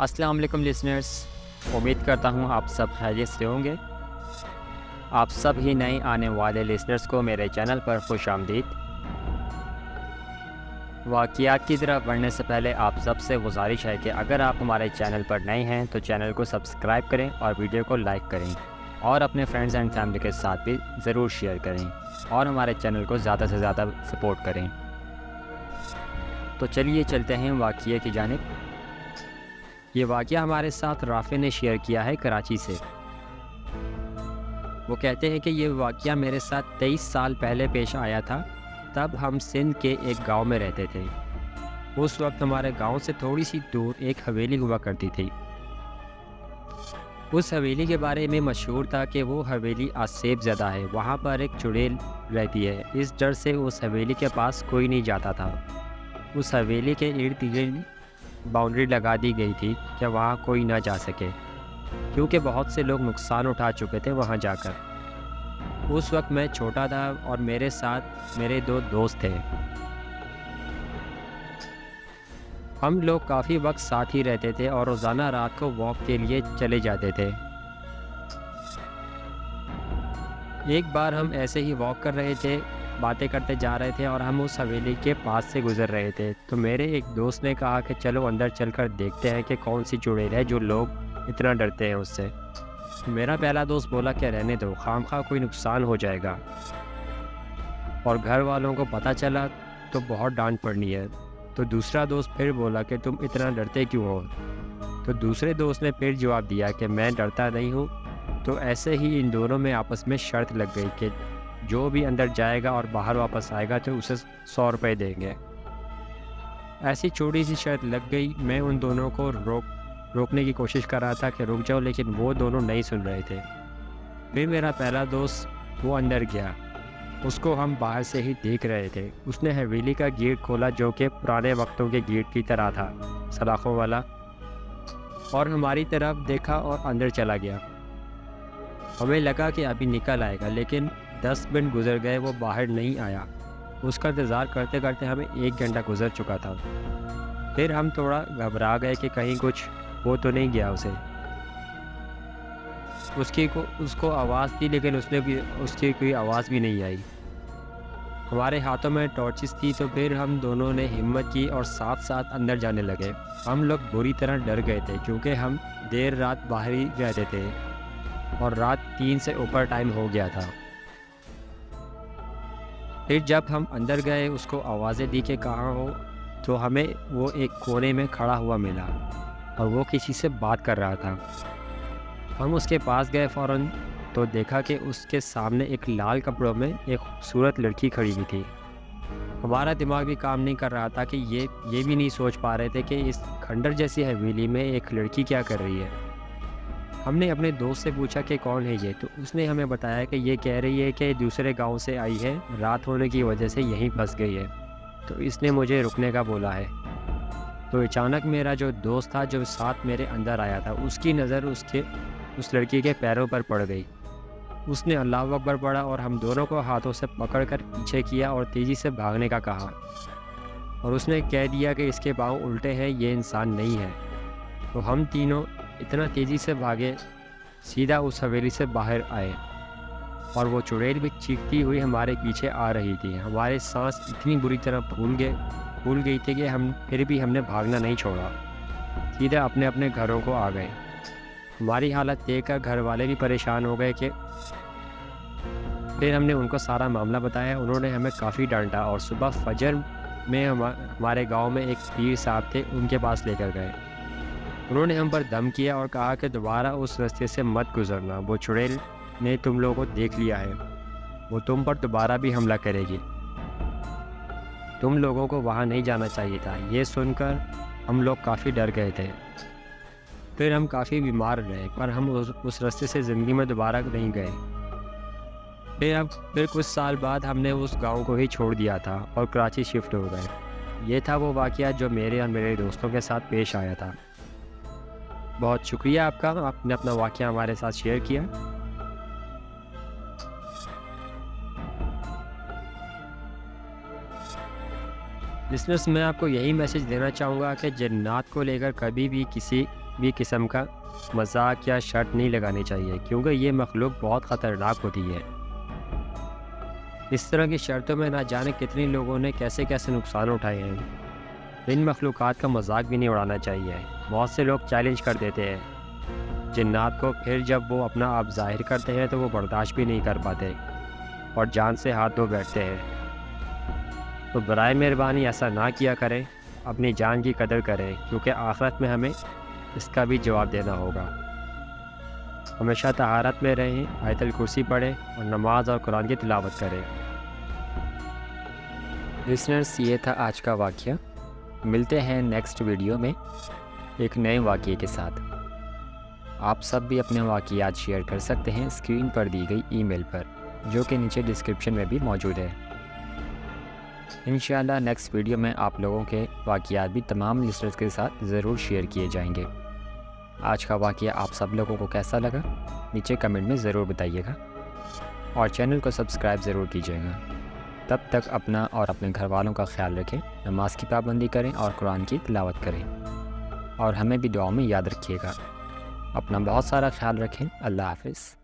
अस्सलाम वालेकुम लिसनर्स। उम्मीद करता हूँ आप सब खैरियत से होंगे। आप सब ही नए आने वाले लिसनर्स को मेरे चैनल पर खुशामदीद। वाक़ियात की तरफ बढ़ने से पहले आप सबसे गुजारिश है कि अगर आप हमारे चैनल पर नए हैं तो चैनल को सब्सक्राइब करें और वीडियो को लाइक करें और अपने फ्रेंड्स एंड फैमिली के साथ भी ज़रूर शेयर करें और हमारे चैनल को ज़्यादा से ज़्यादा सपोर्ट करें। तो चलिए चलते हैं वाक़िये की जानिब। ये वाक़या हमारे साथ राफ़े ने शेयर किया है कराची से। वो कहते हैं कि ये वाक़या मेरे साथ 23 साल पहले पेश आया था। तब हम सिंध के एक गांव में रहते थे। उस वक्त हमारे गांव से थोड़ी सी दूर एक हवेली हुआ करती थी। उस हवेली के बारे में मशहूर था कि वो हवेली आसेब ज़दा है, वहाँ पर एक चुड़ैल रहती है। इस डर से उस हवेली के पास कोई नहीं जाता था। उस हवेली के इर्द गिर्द बाउंड्री लगा दी गई थी कि वहाँ कोई ना जा सके, क्योंकि बहुत से लोग नुकसान उठा चुके थे वहाँ जाकर। उस वक्त मैं छोटा था और मेरे साथ मेरे 2 दोस्त थे। हम लोग काफ़ी वक्त साथ ही रहते थे और रोज़ाना रात को वॉक के लिए चले जाते थे। एक बार हम ऐसे ही वॉक कर रहे थे, बातें करते जा रहे थे और हम उस हवेली के पास से गुज़र रहे थे। तो मेरे एक दोस्त ने कहा कि चलो अंदर चलकर देखते हैं कि कौन सी चुड़ैल है जो लोग इतना डरते हैं उससे। मेरा पहला दोस्त बोला कि रहने दो, खामखा कोई नुकसान हो जाएगा और घर वालों को पता चला तो बहुत डांट पड़नी है। तो दूसरा दोस्त फिर बोला कि तुम इतना डरते क्यों हो। तो दूसरे दोस्त ने फिर जवाब दिया कि मैं डरता नहीं हूँ। तो ऐसे ही इन दोनों में आपस में शर्त लग गई कि जो भी अंदर जाएगा और बाहर वापस आएगा तो उसे 100 रुपये देंगे। ऐसी छोटी सी शर्त लग गई। मैं उन दोनों को रोकने की कोशिश कर रहा था कि रुक जाओ, लेकिन वो दोनों नहीं सुन रहे थे। फिर मेरा पहला दोस्त वो अंदर गया। उसको हम बाहर से ही देख रहे थे। उसने हवेली का गेट खोला जो कि पुराने वक्तों के गेट की तरह था, सलाखों वाला, और हमारी तरफ देखा और अंदर चला गया। हमें लगा कि अभी निकल आएगा, लेकिन 10 मिनट गुजर गए, वो बाहर नहीं आया। उसका इंतज़ार करते करते हमें 1 घंटा गुजर चुका था। फिर हम थोड़ा घबरा गए कि कहीं कुछ हो तो नहीं गया उसे। उसको आवाज़ दी, लेकिन उसकी कोई आवाज़ भी नहीं आई। हमारे हाथों में टॉर्चेस थी, तो फिर हम दोनों ने हिम्मत की और साथ साथ अंदर जाने लगे। हम लोग बुरी तरह डर गए थे क्योंकि हम देर रात बाहर ही रहते थे और रात 3 से ऊपर टाइम हो गया था। फिर जब हम अंदर गए, उसको आवाज़ें दी कि कहाँ हो, तो हमें वो एक कोने में खड़ा हुआ मिला और वो किसी से बात कर रहा था। हम उसके पास गए फ़ौरन, तो देखा कि उसके सामने एक लाल कपड़ों में एक खूबसूरत लड़की खड़ी हुई थी। हमारा दिमाग भी काम नहीं कर रहा था कि ये भी नहीं सोच पा रहे थे कि इस खंडर जैसी हवेली में एक लड़की क्या कर रही है। हमने अपने दोस्त से पूछा कि कौन है ये, तो उसने हमें बताया कि ये कह रही है कि दूसरे गांव से आई है, रात होने की वजह से यहीं फंस गई है, तो इसने मुझे रुकने का बोला है। तो अचानक मेरा जो दोस्त था जो साथ मेरे अंदर आया था, उसकी नज़र उस लड़की के पैरों पर पड़ गई। उसने अल्लाह अकबर पढ़ा और हम दोनों को हाथों से पकड़कर पीछे किया और तेज़ी से भागने का कहा, और उसने कह दिया कि इसके पाँव उल्टे हैं, ये इंसान नहीं है। तो हम तीनों इतना तेज़ी से भागे, सीधा उस हवेली से बाहर आए और वो चुड़ैल भी चीखती हुई हमारे पीछे आ रही थी। हमारे सांस इतनी बुरी तरह फूल गई थी कि हमने भागना नहीं छोड़ा, सीधा अपने अपने घरों को आ गए। हमारी हालत देखकर घर वाले भी परेशान हो गए कि फिर हमने उनको सारा मामला बताया। उन्होंने हमें काफ़ी डांटा और सुबह फजर में हमारे गांव में एक पीर साहब थे, उनके पास लेकर गए। उन्होंने हम पर दम किया और कहा कि दोबारा उस रास्ते से मत गुजरना, वो चुड़ैल ने तुम लोगों को देख लिया है, वो तुम पर दोबारा भी हमला करेगी, तुम लोगों को वहाँ नहीं जाना चाहिए था। ये सुनकर हम लोग काफ़ी डर गए थे। फिर हम काफ़ी बीमार रहे, पर हम उस रास्ते से ज़िंदगी में दोबारा नहीं गए। फिर कुछ साल बाद हमने उस गांव को ही छोड़ दिया था और कराची शिफ्ट हो गए। ये था वो वाक़या जो मेरे और मेरे दोस्तों के साथ पेश आया था। बहुत शुक्रिया आपका, आपने अपना वाक़या हमारे साथ शेयर किया। लिसनर्स, मैं आपको यही मैसेज देना चाहूँगा कि जन्नत को लेकर कभी भी किसी भी किस्म का मजाक या शर्त नहीं लगानी चाहिए, क्योंकि ये मखलूक बहुत ख़तरनाक होती है। इस तरह की शर्तों में ना जाने कितने लोगों ने कैसे कैसे नुकसान उठाए हैं। इन मखलूक़ात का मजाक भी नहीं उड़ाना चाहिए। बहुत से लोग चैलेंज कर देते हैं जिन्नात को, फिर जब वो अपना आप ज़ाहिर करते हैं तो वो बर्दाश्त भी नहीं कर पाते और जान से हाथ धो बैठते हैं। तो बराए मेहरबानी ऐसा ना किया करें, अपनी जान की कदर करें, क्योंकि आखिरत में हमें इसका भी जवाब देना होगा। हमेशा तहारत में रहें, आयतल कुर्सी पढ़ें और नमाज और कुरान की तिलावत करें। लिसनर्स, ये था आज का वाक़या। मिलते हैं नेक्स्ट वीडियो में एक नए वाक़ये के साथ। आप सब भी अपने वाक़यात शेयर कर सकते हैं स्क्रीन पर दी गई ईमेल पर, जो कि नीचे डिस्क्रिप्शन में भी मौजूद है। इंशाअल्लाह नेक्स्ट वीडियो में आप लोगों के वाक़यात भी तमाम लिसनर्स के साथ ज़रूर शेयर किए जाएंगे। आज का वाक़या आप सब लोगों को कैसा लगा, नीचे कमेंट में ज़रूर बताइएगा और चैनल को सब्सक्राइब ज़रूर कीजिएगा। तब तक अपना और अपने घर वालों का ख्याल रखें, नमाज की पाबंदी करें और कुरान की तिलावत करें, और हमें भी दुआओं में याद रखिएगा। अपना बहुत सारा ख्याल रखें। अल्लाह हाफ़िज़।